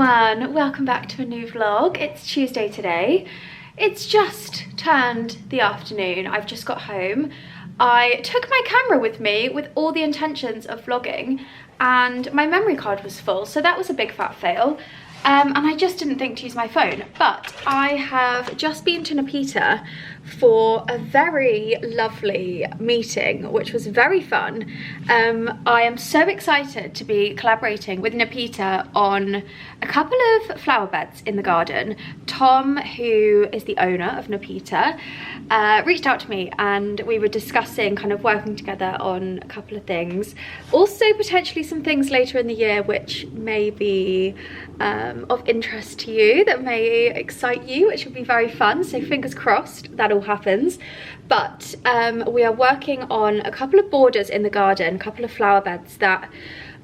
everyone, welcome back to a new vlog. It's Tuesday today. It's just turned the afternoon. I've just got home. I took my camera with me with all the intentions of vlogging and my memory card was full, so that was a big fat fail. And I just didn't think to use my phone, but I have just been to Nepeta for a very lovely meeting, which was very fun. I am so excited to be collaborating with Nepeta on a couple of flower beds in the garden. Tom, who is the owner of Nepeta, reached out to me and we were discussing kind of working together on a couple of things. Also potentially some things later in the year which may be of interest to you, that may excite you, which will be very fun, so fingers crossed that all happens. But we are working on a couple of borders in the garden, a couple of flower beds that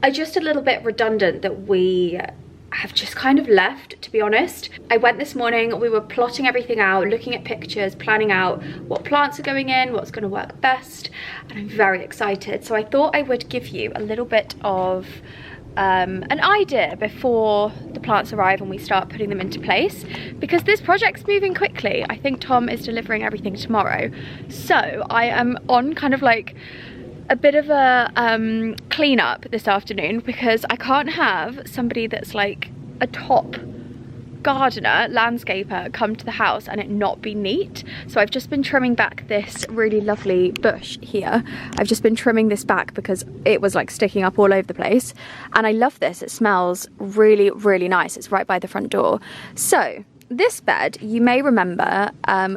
are just a little bit redundant that we have just kind of left, to be honest. I went this morning, we were plotting everything out, looking at pictures, planning out what plants are going in, what's going to work best, and I'm very excited. So I thought I would give you a little bit of an idea before the plants arrive and we start putting them into place, because this project's moving quickly. I think Tom is delivering everything tomorrow, so I am on kind of like a bit of a clean-up this afternoon, because I can't have somebody that's like a top gardener, landscaper, come to the house and it not be neat. So I've just been trimming back this really lovely bush here. I've just been trimming this back because it was like sticking up all over the place, and I love this. It smells really, really nice. It's right by the front door. So this bed, you may remember,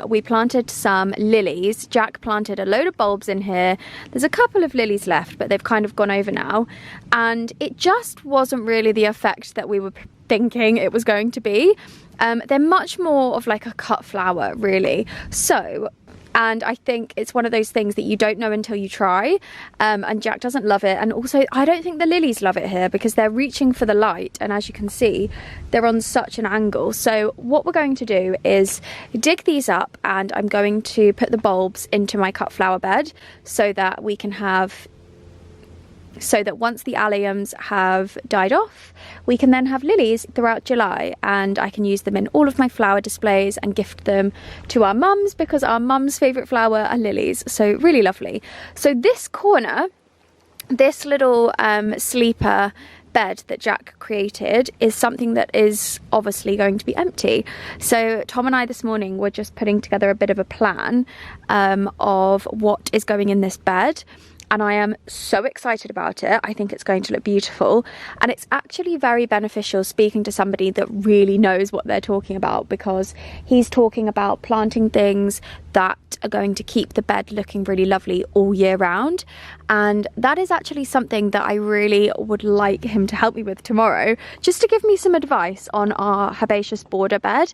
we planted some lilies. Jack planted a load of bulbs in here. There's a couple of lilies left, but they've kind of gone over now, and it just wasn't really the effect that we were thinking it was going to be. They're much more of like a cut flower, really. So, and I think it's one of those things that you don't know until you try, and Jack doesn't love it, and also I don't think the lilies love it here because they're reaching for the light, and as you can see they're on such an angle. So what we're going to do is dig these up, and I'm going to put the bulbs into my cut flower bed so that we can have, so that once the alliums have died off, we can then have lilies throughout July, and I can use them in all of my flower displays and gift them to our mums, because our mums' favourite flower are lilies. So really lovely. So this corner, this little sleeper bed that Jack created, is something that is obviously going to be empty. So Tom and I this morning were just putting together a bit of a plan of what is going in this bed, and I am so excited about it. I think it's going to look beautiful, and it's actually very beneficial speaking to somebody that really knows what they're talking about, because he's talking about planting things that are going to keep the bed looking really lovely all year round, and that is actually something that I really would like him to help me with tomorrow, just to give me some advice on our herbaceous border bed,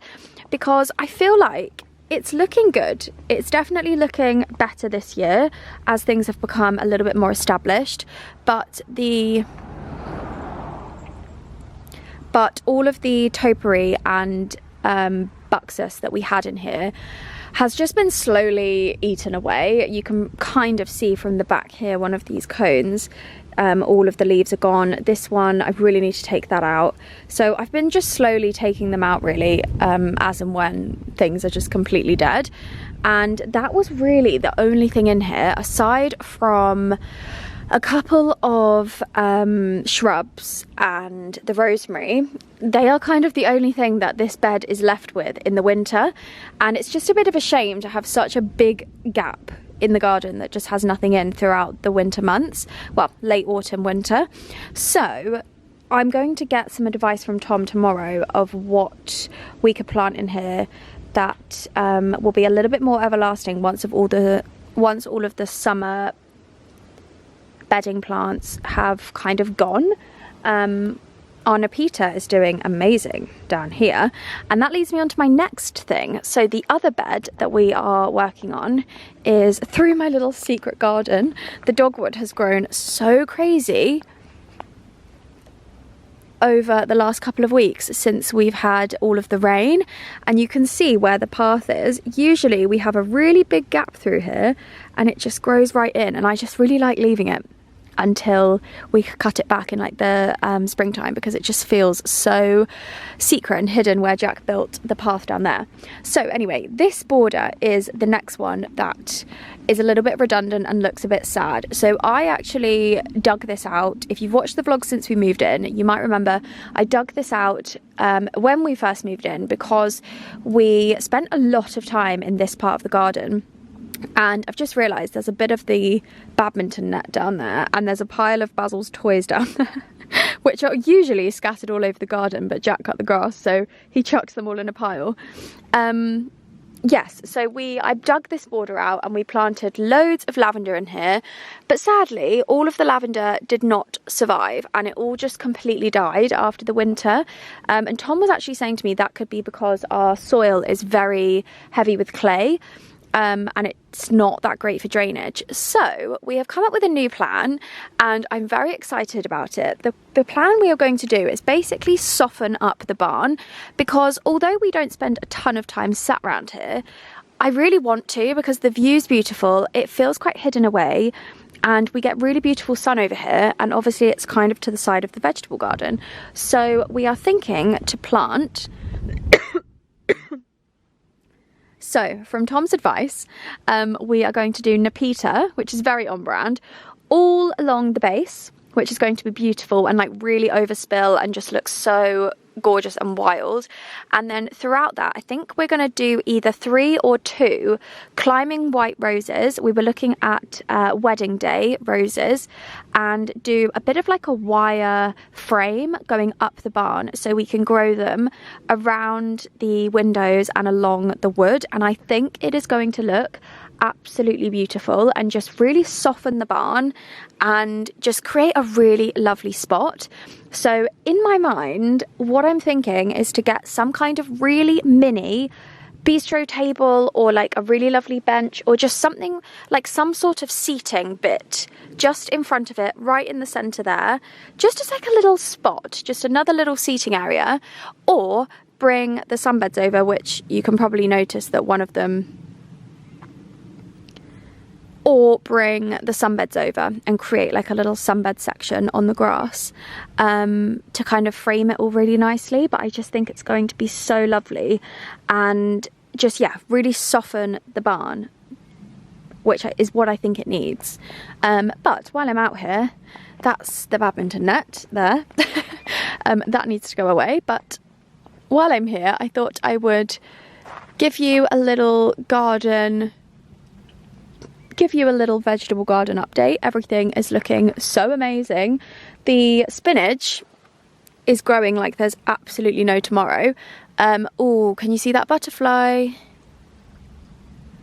because I feel like it's looking good. It's definitely looking better this year as things have become a little bit more established, but all of the topiary and buxus that we had in here has just been slowly eaten away. You can kind of see from the back here, one of these cones, all of the leaves are gone. This one, I really need to take that out. So I've been just slowly taking them out, really, as and when things are just completely dead. And that was really the only thing in here, aside from a couple of shrubs and the rosemary. They are kind of the only thing that this bed is left with in the winter, and it's just a bit of a shame to have such a big gap in the garden that just has nothing in throughout the winter months, well, late autumn, winter. So I'm going to get some advice from Tom tomorrow of what we could plant in here that will be a little bit more everlasting once all of the summer bedding plants have kind of gone. Our Nepeta is doing amazing down here, and that leads me on to my next thing. So the other bed that we are working on is through my little secret garden. The dogwood has grown so crazy over the last couple of weeks since we've had all of the rain, and you can see where the path is. Usually we have a really big gap through here and it just grows right in, and I just really like leaving it. until we cut it back in like the springtime, because it just feels so secret and hidden where Jack built the path down there. So anyway, this border is the next one that is a little bit redundant and looks a bit sad. So I actually dug this out. If you've watched the vlog since we moved in, you might remember I dug this out when we first moved in, because we spent a lot of time in this part of the garden. And I've just realised there's a bit of the badminton net down there, and there's a pile of Basil's toys down there, which are usually scattered all over the garden, but Jack cut the grass, so he chucks them all in a pile. Yes, so I dug this border out and we planted loads of lavender in here, but sadly all of the lavender did not survive, and it all just completely died after the winter. And Tom was actually saying to me that could be because our soil is very heavy with clay. And it's not that great for drainage. So we have come up with a new plan, and I'm very excited about it. The plan we are going to do is basically soften up the barn, because although we don't spend a ton of time sat around here, I really want to, because the view's beautiful, it feels quite hidden away, and we get really beautiful sun over here, and obviously it's kind of to the side of the vegetable garden. So we are thinking to plant So, from Tom's advice, we are going to do Nepeta, which is very on brand, all along the base, which is going to be beautiful and like really overspill and just looks so gorgeous and wild. And then throughout that, I think we're going to do either 3 or 2 climbing white roses. We were looking at wedding day roses, and do a bit of like a wire frame going up the barn so we can grow them around the windows and along the wood. And I think it is going to look absolutely beautiful and just really soften the barn and just create a really lovely spot. So in my mind, what I'm thinking is to get some kind of really mini bistro table, or like a really lovely bench, or just something like some sort of seating bit just in front of it, right in the center there, just as like a little spot, just another little seating area. Or bring the sunbeds over, which you can probably notice that one of them, or bring the sunbeds over and create like a little sunbed section on the grass to kind of frame it all really nicely. But I just think it's going to be so lovely and just, yeah, really soften the barn, which is what I think it needs. But while I'm out here, that's the badminton net there. That needs to go away. But while I'm here, I thought I would give you a little vegetable garden update. Everything is looking so amazing. The spinach is growing like there's absolutely no tomorrow. Oh, can you see that butterfly?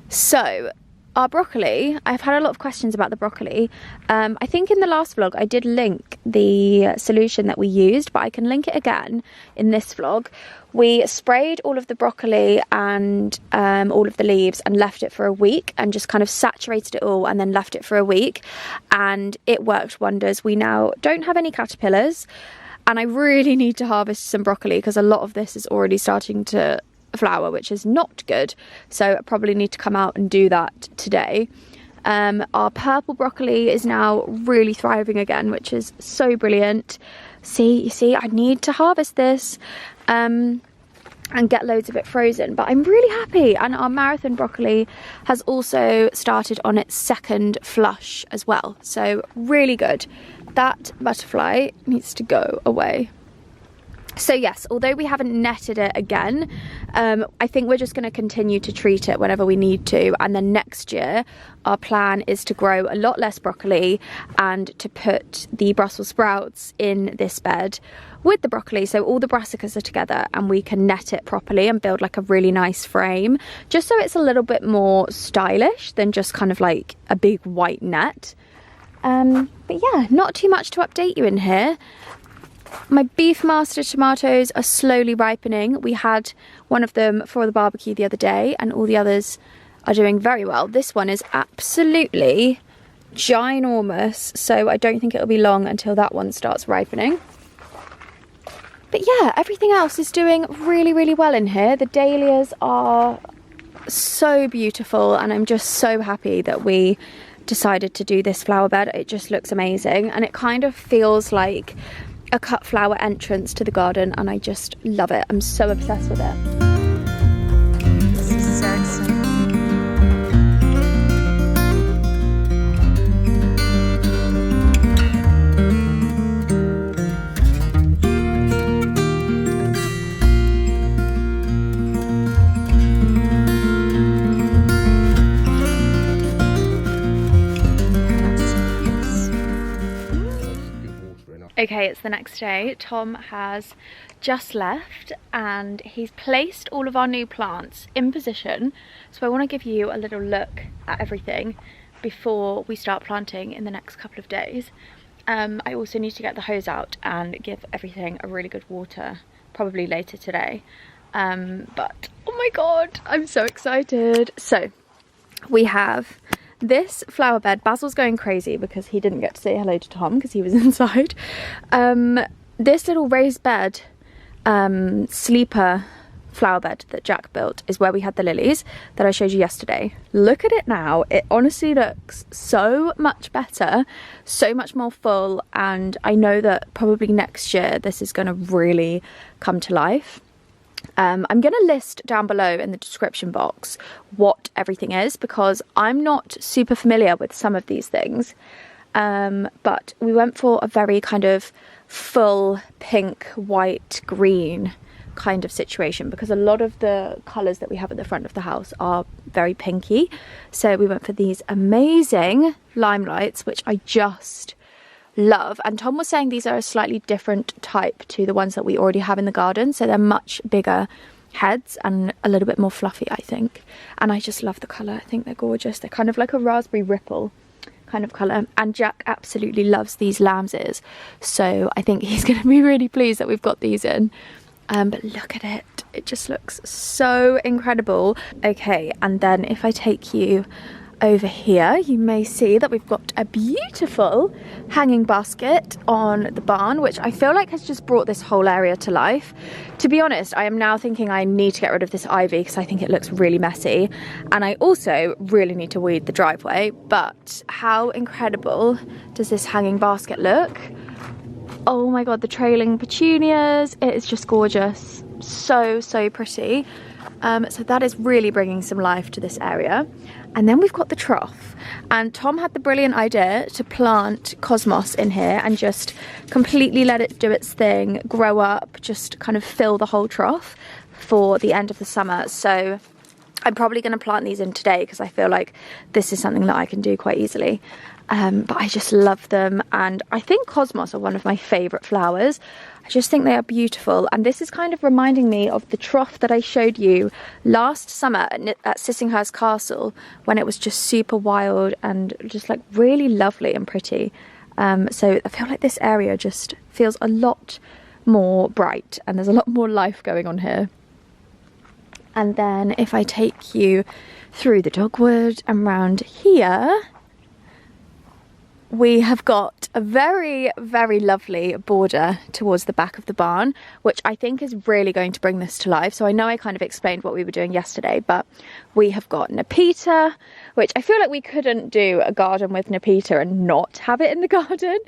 So our broccoli, I've had a lot of questions about the broccoli. I think in the last vlog I did link the solution that we used, but I can link it again in this vlog. We sprayed all of the broccoli and all of the leaves and left it for a week, and just kind of saturated it all and then left it for a week, and it worked wonders. We now don't have any caterpillars, and I really need to harvest some broccoli because a lot of this is already starting to flower, which is not good. So I probably need to come out and do that today. Our purple broccoli is now really thriving again, which is so brilliant. You see, I need to harvest this and get loads of it frozen, but I'm really happy. And our marathon broccoli has also started on its 2nd flush as well, so really good. That butterfly needs to go away. So yes, although we haven't netted it again, I think we're just going to continue to treat it whenever we need to. And then next year, our plan is to grow a lot less broccoli and to put the Brussels sprouts in this bed with the broccoli. So all the brassicas are together and we can net it properly and build like a really nice frame, just so it's a little bit more stylish than just kind of like a big white net. But yeah, not too much to update you in here. My beef master tomatoes are slowly ripening. We had one of them for the barbecue the other day, and all the others are doing very well. This one is absolutely ginormous, so I don't think it'll be long until that one starts ripening. But yeah, everything else is doing really, really well in here. The dahlias are so beautiful, and I'm just so happy that we decided to do this flower bed. It just looks amazing, and it kind of feels like a cut flower entrance to the garden, and I just love it. I'm so obsessed with it. This is so exciting. Okay, it's the next day. Tom has just left and he's placed all of our new plants in position. So I want to give you a little look at everything before we start planting in the next couple of days. I also need to get the hose out and give everything a really good water, probably later today. But oh my god, I'm so excited. So we have this flower bed. Basil's going crazy because he didn't get to say hello to Tom because he was inside. This little raised bed, sleeper flower bed that Jack built is where we had the lilies that I showed you yesterday. Look at it now. It honestly looks so much better, so much more full, and I know that probably next year this is going to really come to life. I'm going to list down below in the description box what everything is, because I'm not super familiar with some of these things, but we went for a very kind of full pink, white, green kind of situation, because a lot of the colours that we have at the front of the house are very pinky. So we went for these amazing limelights, which I just love. And Tom was saying these are a slightly different type to the ones that we already have in the garden, so they're much bigger heads and a little bit more fluffy, I think. And I just love the colour. I think they're gorgeous. They're kind of like a raspberry ripple kind of colour, and Jack absolutely loves these lambses, so I think he's going to be really pleased that we've got these in. But look at it, it just looks so incredible. Okay, and then if I take you over here, you may see that we've got a beautiful hanging basket on the barn, which I feel like has just brought this whole area to life. To be honest, I am now thinking I need to get rid of this ivy because I think it looks really messy, and I also really need to weed the driveway. But how incredible does this hanging basket look? Oh my god, the trailing petunias, it is just gorgeous. So pretty. So that is really bringing some life to this area. And then we've got the trough, and Tom had the brilliant idea to plant cosmos in here and just completely let it do its thing, grow up, just kind of fill the whole trough for the end of the summer. So I'm probably going to plant these in today because I feel like this is something that I can do quite easily. But I just love them, and I think cosmos are one of my favourite flowers. I just think they are beautiful, and this is kind of reminding me of the trough that I showed you last summer at Sissinghurst Castle, when it was just super wild and just like really lovely and pretty. So I feel like this area just feels a lot more bright and there's a lot more life going on here. And then if I take you through the dogwood and round here, we have got a very lovely border towards the back of the barn, which I think is really going to bring this to life. So I know I kind of explained what we were doing yesterday, but we have got Nepeta, which I feel like we couldn't do a garden with Nepeta and not have it in the garden.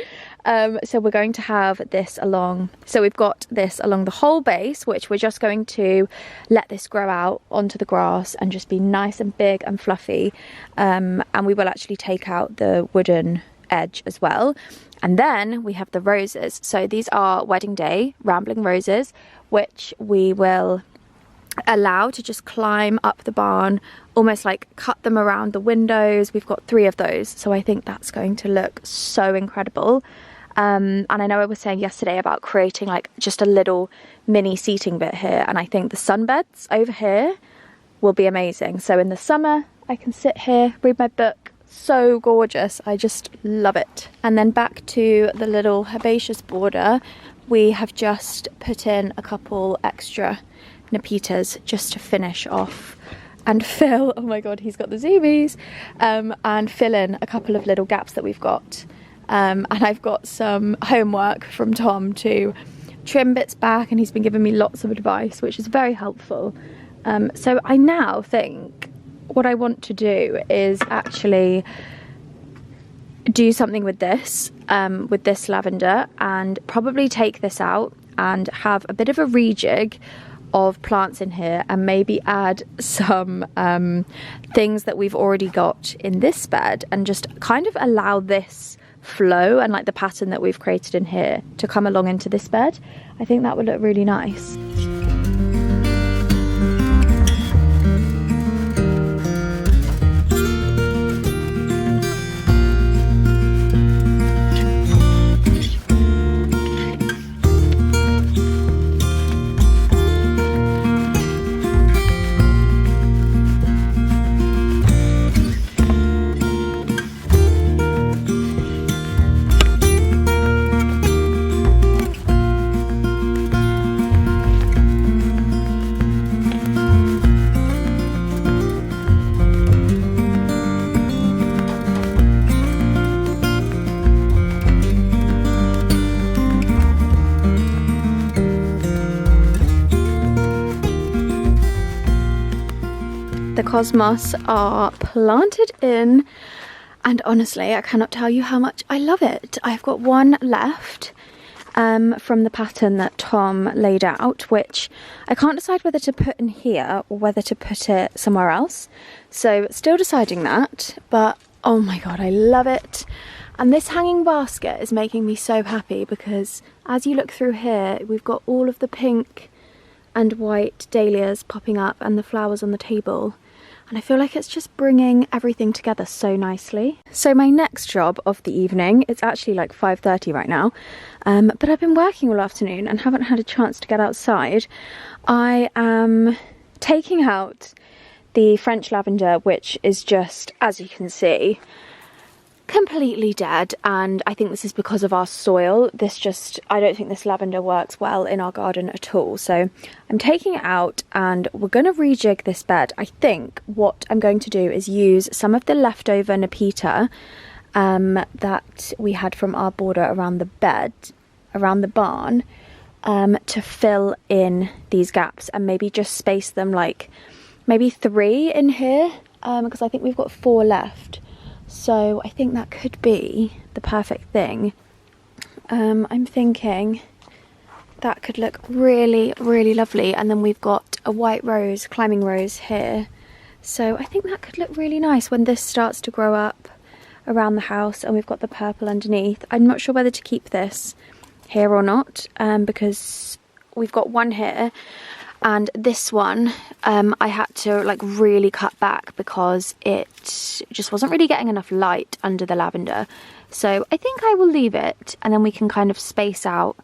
So we're going to have this along, so we've got this along the whole base, which we're just going to let this grow out onto the grass and just be nice and big and fluffy. And we will actually take out the wooden edge as well. And then we have the roses. So these are Wedding Day rambling roses, which we will allow to just climb up the barn, almost like cut them around the windows. We've got 3 of those, so I think that's going to look so incredible. And I know I was saying yesterday about creating like just a little mini seating bit here, and I think the sunbeds over here will be amazing. So in the summer I can sit here, read my book. So gorgeous, I just love it. And then back to the little herbaceous border, we have just put in a couple extra Nepetas just to finish off and fill, oh my god, he's got the zoomies, and fill in a couple of little gaps that we've got. And I've got some homework from Tom to trim bits back, and he's been giving me lots of advice, which is very helpful. So I now think what I want to do is actually do something with this lavender, and probably take this out and have a bit of a rejig of plants in here, and maybe add some things that we've already got in this bed, and just kind of allow this flow and like the pattern that we've created in here to come along into this bed. I think that would look really nice. The cosmos are planted in, and honestly I cannot tell you how much I love it. I've got one left from the pattern that Tom laid out, which I can't decide whether to put in here or whether to put it somewhere else, so still deciding that. But oh my god, I love it. And this hanging basket is making me so happy, because as you look through here, we've got all of the pink and white dahlias popping up and the flowers on the table, and I feel like it's just bringing everything together so nicely. So my next job of the evening, it's actually like 5:30 right now, but I've been working all afternoon and haven't had a chance to get outside. I am taking out the French lavender, which is just, as you can see, completely dead, and I think this is because of our soil. I don't think this lavender works well in our garden at all, so I'm taking it out and we're going to rejig this bed. I think what I'm going to do is use some of the leftover Nepeta that we had from our border around the bed, around the barn, to fill in these gaps, and maybe just space them like maybe 3 in here, because I think we've got 4 left. So I think that could be the perfect thing. I'm thinking that could look really, really lovely. And then we've got a white rose, climbing rose here. So I think that could look really nice when this starts to grow up around the house, and we've got the purple underneath. I'm not sure whether to keep this here or not, because we've got one here. And this one, I had to like really cut back because it just wasn't really getting enough light under the lavender. So I think I will leave it, and then we can kind of space out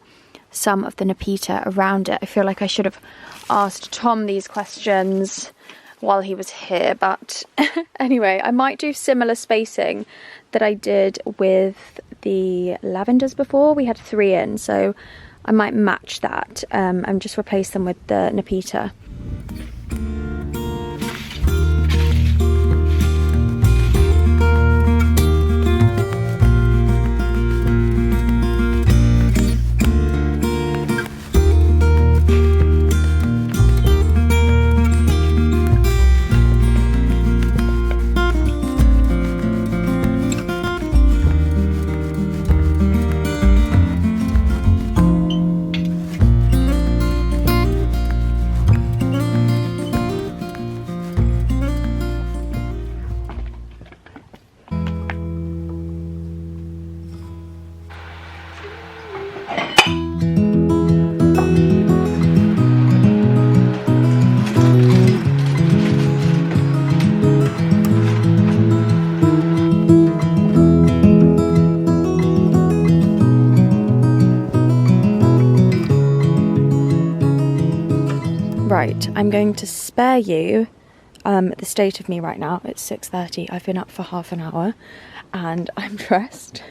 some of the Nepeta around it. I feel like I should have asked Tom these questions while he was here, but anyway, I might do similar spacing that I did with the lavenders before. We had 3 in, so I might match that and just replace them with the Nepeta. Right, I'm going to spare you the state of me right now. It's 6:30. I've been up for half an hour and I'm dressed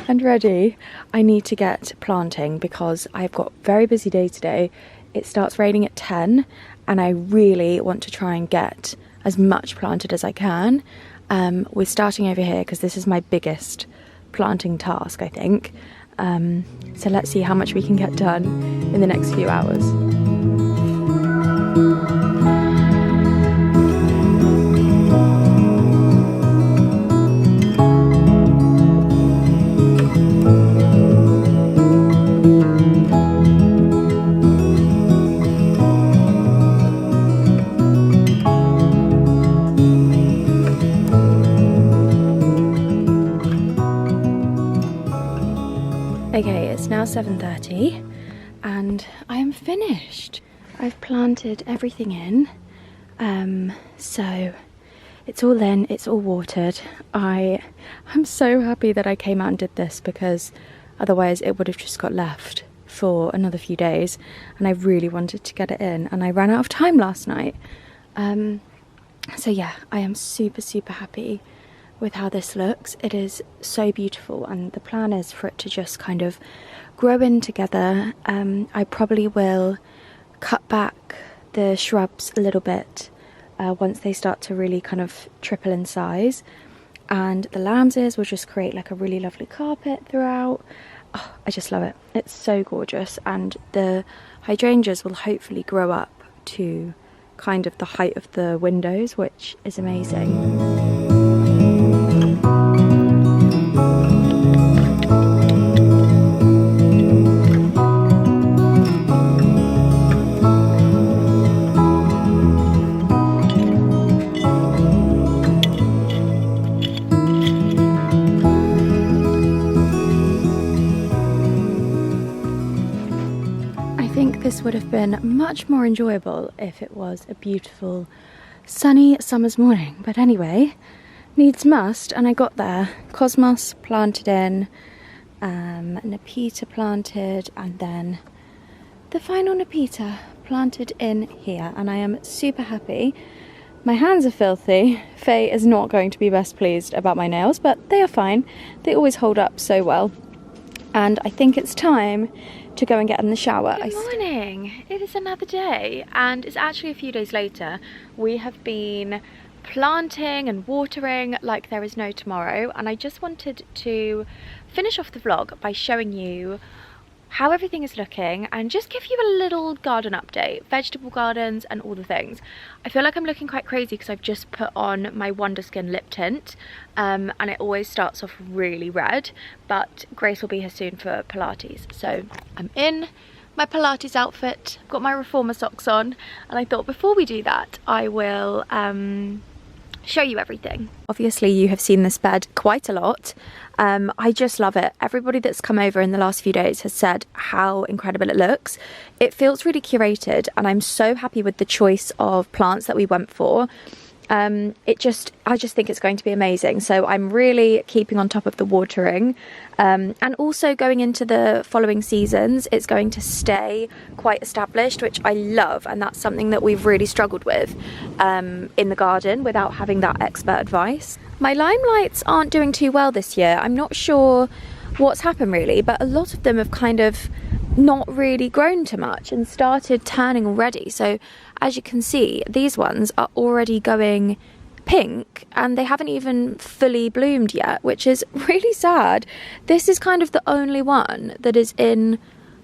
and ready. I need to get planting because I've got a very busy day today. It starts raining at 10 and I really want to try and get as much planted as I can. We're starting over here because this is my biggest planting task, I think. So let's see how much we can get done in the next few hours. 7:30 and I am finished. I've planted everything in, so it's all in, it's all watered. I'm so happy that I came out and did this, because otherwise it would have just got left for another few days, and I really wanted to get it in and I ran out of time last night. So yeah, I am super happy with how this looks. It is so beautiful, and the plan is for it to just kind of grow in together. I probably will cut back the shrubs a little bit once they start to really kind of triple in size, and the lamb's ears will just create like a really lovely carpet throughout. Oh, I just love it. It's so gorgeous, and the hydrangeas will hopefully grow up to kind of the height of the windows, which is amazing. This would have been much more enjoyable if it was a beautiful sunny summer's morning, but anyway, needs must, and I got there. Cosmos planted in, Nepeta planted, and then the final Nepeta planted in here, and I am super happy. My hands are filthy. Faye is not going to be best pleased about my nails, but they are fine. They always hold up so well, and I think it's time to go and get in the shower. Good morning. It is another day, and it's actually a few days later. We have been planting and watering like there is no tomorrow, and I just wanted to finish off the vlog by showing you how everything is looking and just give you a little garden update, vegetable gardens and all the things. I feel like I'm looking quite crazy because I've just put on my Wonder Skin lip tint, and it always starts off really red, but Grace will be here soon for Pilates. So I'm in my Pilates outfit, got my reformer socks on, and I thought before we do that I will show you everything. Obviously you have seen this bed quite a lot. I just love it. Everybody that's come over in the last few days has said how incredible it looks. It feels really curated, and I'm so happy with the choice of plants that we went for. I just think it's going to be amazing. So I'm really keeping on top of the watering, and also going into the following seasons it's going to stay quite established, which I love, and that's something that we've really struggled with in the garden without having that expert advice. My limelights aren't doing too well this year. I'm not sure what's happened really, but a lot of them have kind of not really grown too much and started turning already. So as you can see, these ones are already going pink and they haven't even fully bloomed yet, which is really sad. This is kind of the only one that is in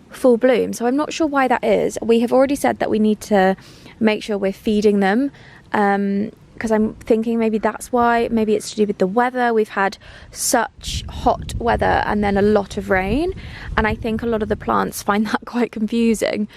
full bloom, so I'm not sure why that is. We have already said that we need to make sure we're feeding them, because I'm thinking maybe that's why. Maybe it's to do with the weather. We've had such hot weather and then a lot of rain, and I think a lot of the plants find that quite confusing.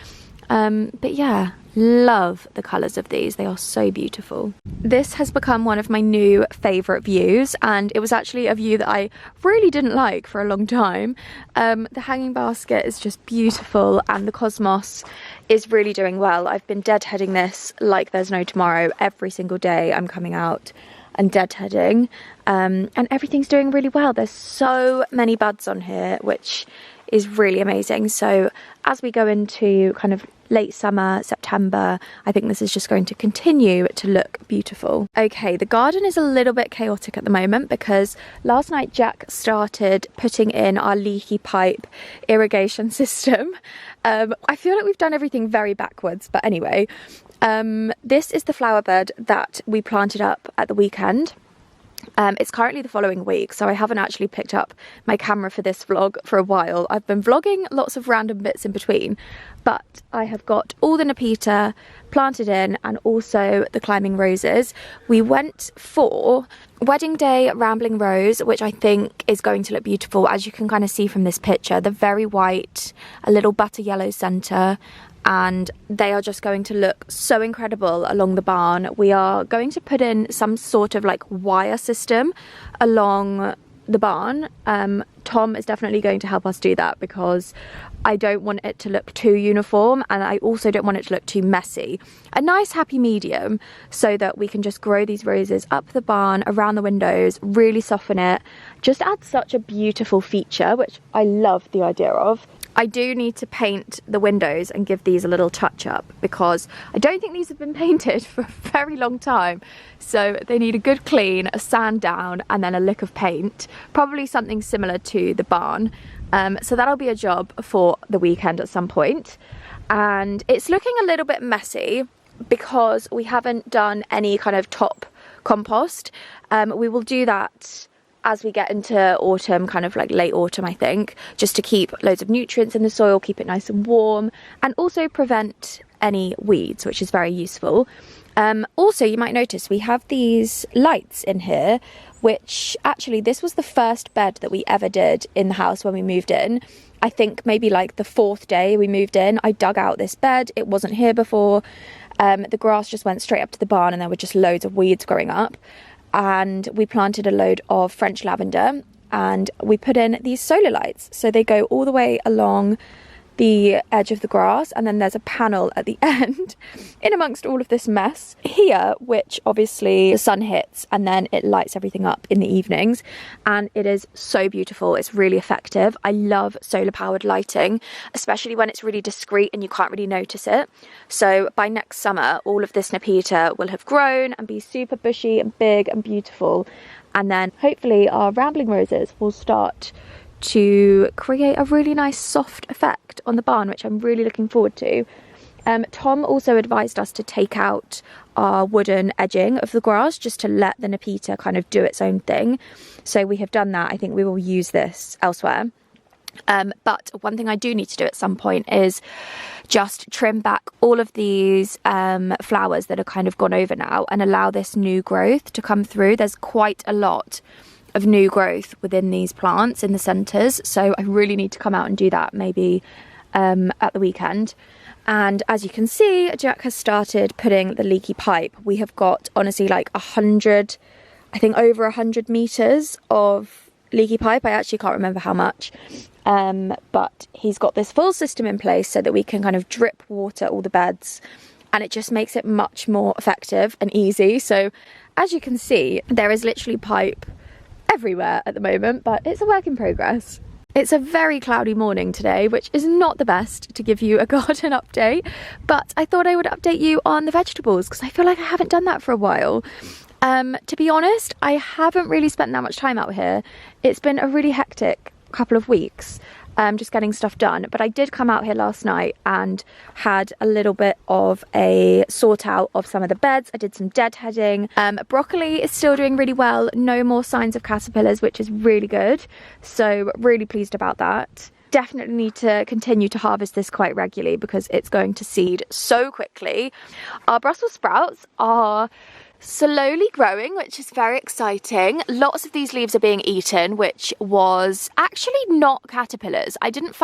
But yeah, love the colours of these. They are so beautiful. This has become one of my new favourite views, and it was actually a view that I really didn't like for a long time. The hanging basket is just beautiful, and the cosmos is really doing well. I've been deadheading this like there's no tomorrow. Every single day I'm coming out and deadheading, and everything's doing really well. There's so many buds on here, which is really amazing. So as we go into kind of late summer, September, I think this is just going to continue to look beautiful. Okay, the garden is a little bit chaotic at the moment because last night Jack started putting in our leaky pipe irrigation system. I feel like we've done everything very backwards, but anyway, this is the flower bed that we planted up at the weekend. It's currently the following week, so I haven't actually picked up my camera for this vlog for a while. I've been vlogging lots of random bits in between, but I have got all the Nepeta planted in and also the climbing roses. We went for Wedding Day Rambling Rose, which I think is going to look beautiful, as you can kind of see from this picture. The very white, a little butter yellow centre, and they are just going to look so incredible along the barn. We are going to put in some sort of like wire system along the barn, Tom is definitely going to help us do that because I don't want it to look too uniform, and I also don't want it to look too messy. A nice happy medium so that we can just grow these roses up the barn, around the windows, really soften it. Just adds such a beautiful feature, which I love the idea of. I do need to paint the windows and give these a little touch up because I don't think these have been painted for a very long time. So they need a good clean, a sand down, and then a lick of paint. Probably something similar to the barn. So that'll be a job for the weekend at some point. And it's looking a little bit messy because we haven't done any kind of top compost. We will do that as we get into autumn, kind of like late autumn, I think, just to keep loads of nutrients in the soil, keep it nice and warm, and also prevent any weeds, which is very useful. Also, you might notice we have these lights in here, which actually this was the first bed that we ever did in the house when we moved in. I think maybe like the 4th day we moved in, I dug out this bed. It wasn't here before. The grass just went straight up to the barn and there were just loads of weeds growing up. And we planted a load of French lavender and we put in these solar lights. So they go all the way along the edge of the grass, and then there's a panel at the end in amongst all of this mess here, which obviously the sun hits and then it lights everything up in the evenings, and it is so beautiful. It's really effective. I love solar powered lighting, especially when it's really discreet and you can't really notice it. So by next summer all of this Nepeta will have grown and be super bushy and big and beautiful, and then hopefully our rambling roses will start to create a really nice soft effect on the barn, which I'm really looking forward to. Tom also advised us to take out our wooden edging of the grass just to let the Nepeta kind of do its own thing. So we have done that. I think we will use this elsewhere. But one thing I do need to do at some point is just trim back all of these flowers that are kind of gone over now and allow this new growth to come through. There's quite a lot of new growth within these plants in the centres, so I really need to come out and do that maybe at the weekend. And as you can see, Jack has started putting the leaky pipe. We have got honestly like 100, I think over 100 meters of leaky pipe. I actually can't remember how much, but he's got this full system in place so that we can kind of drip water all the beds, and it just makes it much more effective and easy. So as you can see, there is literally pipe everywhere at the moment, but it's a work in progress. It's a very cloudy morning today, which is not the best to give you a garden update, but I thought I would update you on the vegetables because I feel like I haven't done that for a while. To be honest, I haven't really spent that much time out here. It's been a really hectic couple of weeks, just getting stuff done, but I did come out here last night and had a little bit of a sort out of some of the beds. I did some deadheading. Broccoli is still doing really well, no more signs of caterpillars, which is really good, so really pleased about that. Definitely need to continue to harvest this quite regularly because it's going to seed so quickly. Our Brussels sprouts are slowly growing, which is very exciting. Lots of these leaves are being eaten, which was actually not caterpillars. I didn't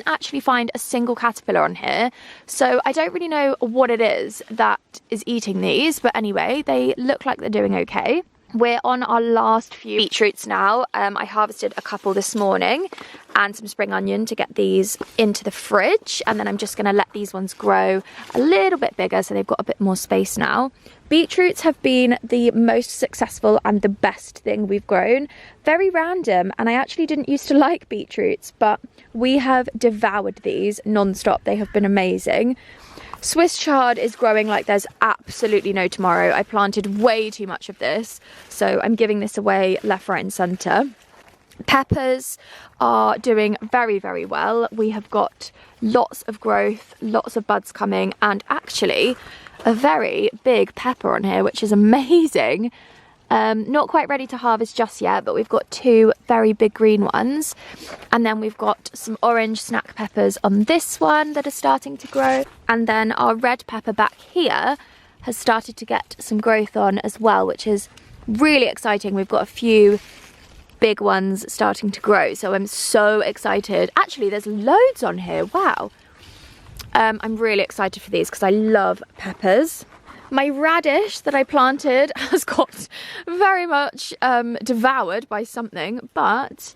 actually find a single caterpillar on here, so I don't really know what it is that is eating these, but anyway, they look like they're doing okay. We're on our last few beetroots now. I harvested a couple this morning and some spring onion to get these into the fridge, and then I'm just going to let these ones grow a little bit bigger so they've got a bit more space now. Beetroots have been the most successful and the best thing we've grown. Very random, and I actually didn't used to like beetroots, but we have devoured these non-stop. They have been amazing. Swiss chard is growing like there's absolutely no tomorrow. I planted way too much of this, so I'm giving this away left, right and centre. Peppers are doing very, very well. We have got lots of growth, lots of buds coming, and actually a very big pepper on here, which is amazing. Not quite ready to harvest just yet, but we've got 2 very big green ones, and then we've got some orange snack peppers on this one that are starting to grow, and then our red pepper back here has started to get some growth on as well, which is really exciting. We've got a few big ones starting to grow, so I'm so excited. Actually, there's loads on here. Wow. I'm really excited for these because I love peppers. My radish that I planted has got very much devoured by something, but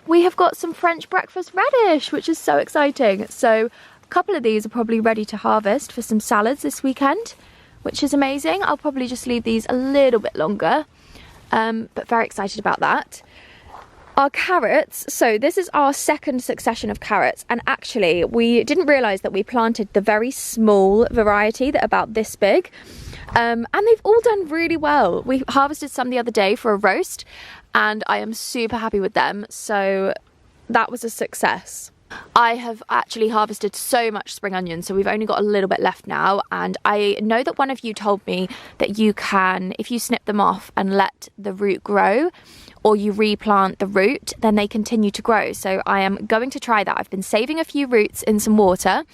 we have got some French breakfast radish, which is so exciting. So a couple of these are probably ready to harvest for some salads this weekend, which is amazing. I'll probably just leave these a little bit longer, but very excited about that. Our carrots, so this is our second succession of carrots, and actually we didn't realise that we planted the very small variety that are about this big, and they've all done really well. We harvested some the other day for a roast and I am super happy with them, so that was a success. I have actually harvested so much spring onion, so we've only got a little bit left now, and I know that one of you told me that you can, if you snip them off and let the root grow, or you replant the root, then they continue to grow. So I am going to try that. I've been saving a few roots in some water,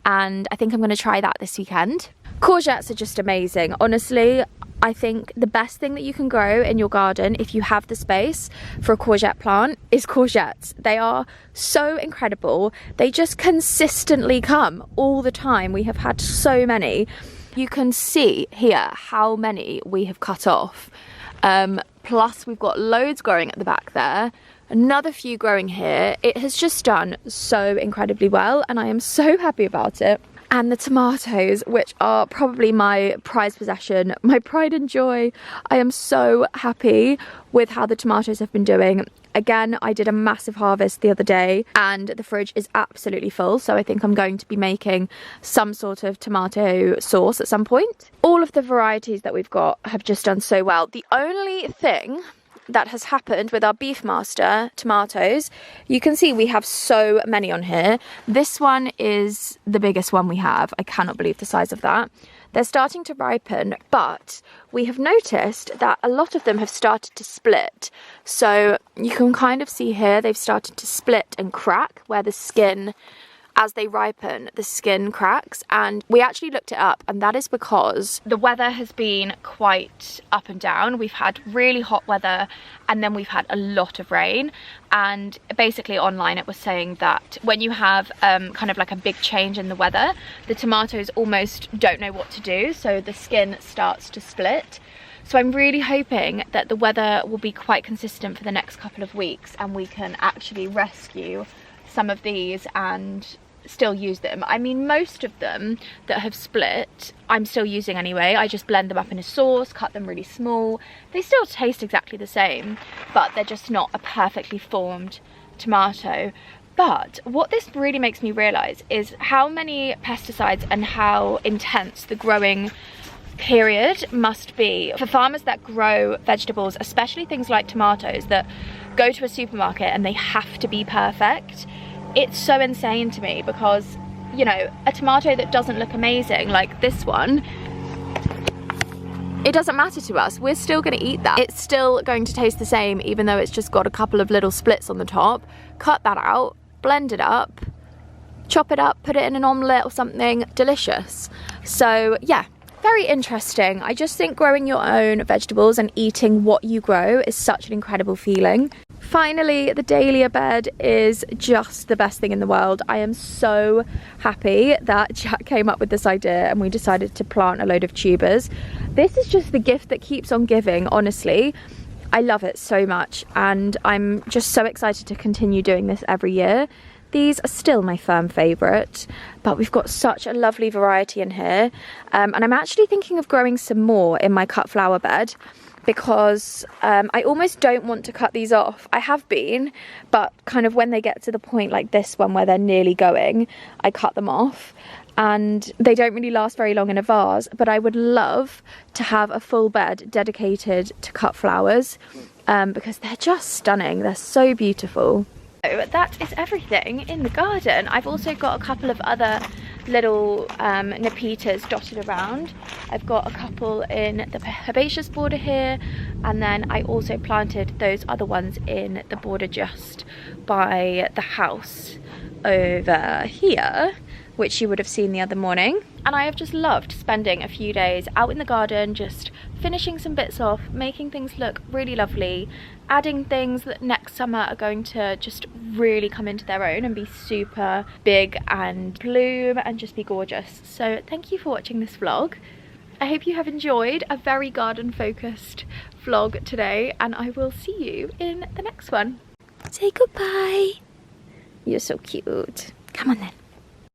and I think I'm going to try that this weekend. Courgettes are just amazing. Honestly, I think the best thing that you can grow in your garden, if you have the space for a courgette plant, is courgettes. They are so incredible. They just consistently come all the time. We have had so many. You can see here how many we have cut off. Plus we've got loads growing at the back there, another few growing here. It has just done so incredibly well and I am so happy about it. And the tomatoes, which are probably my prized possession, my pride and joy. I am so happy with how the tomatoes have been doing. Again, I did a massive harvest the other day and the fridge is absolutely full, so I think I'm going to be making some sort of tomato sauce at some point. All of the varieties that we've got have just done so well. The only thing that has happened with our Beefmaster tomatoes, you can see we have so many on here. This one is the biggest one we have. I cannot believe the size of that. They're starting to ripen, but we have noticed that a lot of them have started to split. So you can kind of see here they've started to split and crack where the skin, as they ripen, the skin cracks. And we actually looked it up, and that is because the weather has been quite up and down. We've had really hot weather and then we've had a lot of rain, and basically online it was saying that when you have kind of like a big change in the weather, the tomatoes almost don't know what to do, so the skin starts to split. So I'm really hoping that the weather will be quite consistent for the next couple of weeks and we can actually rescue some of these and still use them. I mean, most of them that have split I'm still using anyway. I just blend them up in a sauce, cut them really small. They still taste exactly the same, but they're just not a perfectly formed tomato. But what this really makes me realise is how many pesticides and how intense the growing period must be for farmers that grow vegetables, especially things like tomatoes that go to a supermarket and they have to be perfect. It's so insane to me because, you know, a tomato that doesn't look amazing like this one, it doesn't matter to us. We're still going to eat that. It's still going to taste the same even though it's just got a couple of little splits on the top. Cut that out, blend it up, chop it up, put it in an omelette or something. Delicious. So yeah, very interesting. I just think growing your own vegetables and eating what you grow is such an incredible feeling. Finally, the dahlia bed is just the best thing in the world. I am so happy that Jack came up with this idea and we decided to plant a load of tubers. This is just the gift that keeps on giving, honestly. I love it so much and I'm just so excited to continue doing this every year. These are still my firm favourite, but we've got such a lovely variety in here. And I'm actually thinking of growing some more in my cut flower bed because I almost don't want to cut these off. I have been, but kind of when they get to the point like this one where they're nearly going, I cut them off. And they don't really last very long in a vase, but I would love to have a full bed dedicated to cut flowers because they're just stunning. They're so beautiful. So that is everything in the garden. I've also got a couple of other little Nepetas dotted around. I've got a couple in the herbaceous border here, and then I also planted those other ones in the border just by the house over here, which you would have seen the other morning. And I have just loved spending a few days out in the garden, just finishing some bits off, making things look really lovely, adding things that next summer are going to just really come into their own and be super big and bloom and just be gorgeous. So thank you for watching this vlog. I hope you have enjoyed a very garden focused vlog today, and I will see you in the next one. Say goodbye. You're so cute. Come on then.